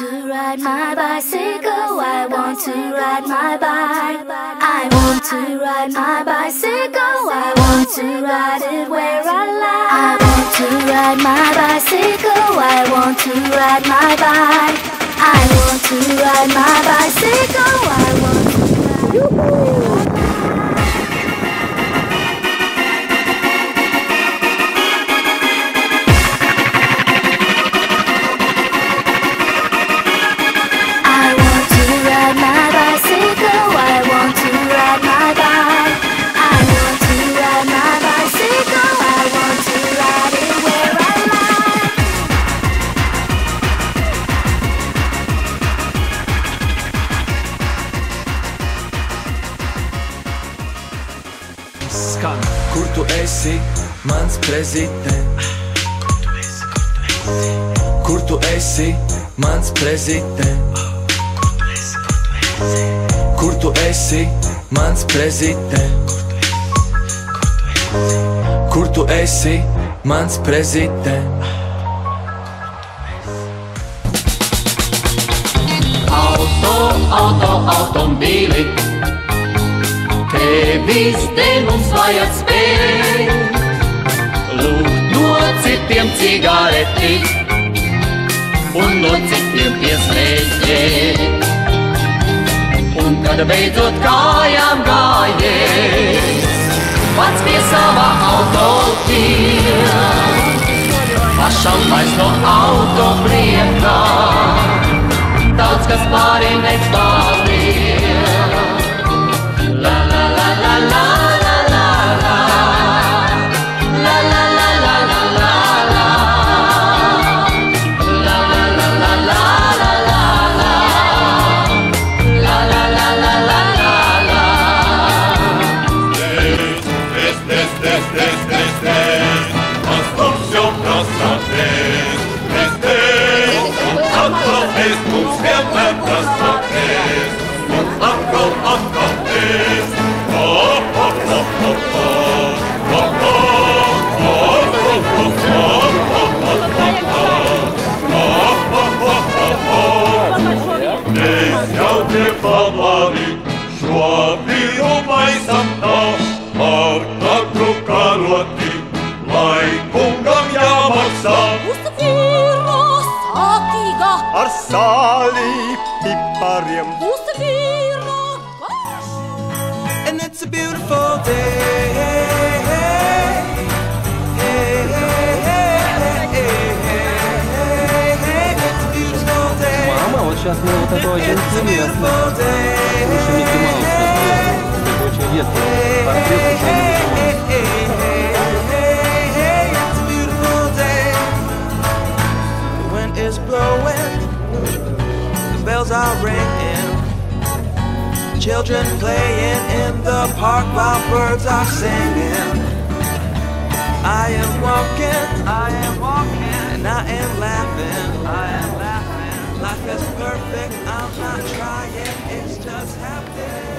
to ride my bicycle. I want to ride my bike. I want to ride my bicycle. I want to ride it where I like. I want to ride my bicycle. I want to ride my bike. I want to ride my bicycle. I want to ride. Skan, kur tu esi, mans prezident? Kur tu esi, mans prezident? Kur tu esi, mans prezident? Kur tu esi, mans prezident? Automobīli, tevis dēļ mums vajag spēt. Lūgt no citiem cigareti un no citiem piesmēķēt. Un kad beidzot kājām gājies, pats pie savā autotiem, pašam vairs no auto priekā, daudz kas pāri nepaliek. La la la la la la la la, la la la la la la la, la la la la la la la, la la la la la la. Construcción prostratez, mums vienmēr prostratez, mums atkal atkalties. Mēs jau tie pavāri šo vīru maisam tā, ar katru karoti, lai kungam jāmaksā. Mūsu vīra sātīga, ar sāli pipariem. mūsu vīra garš. And it's a beautiful day. It's a beautiful day. Мама, вот сейчас мы вот это очень интересно. Слушай, Микки Маус, это очень редко. Портрет очень It's a beautiful day. The wind is blowing, the bells are ringing, children playing in the park while birds are singing. I am walking, and I am laughing. Life is perfect, I'm not trying, it's just happening.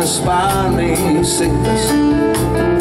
spine me sickness.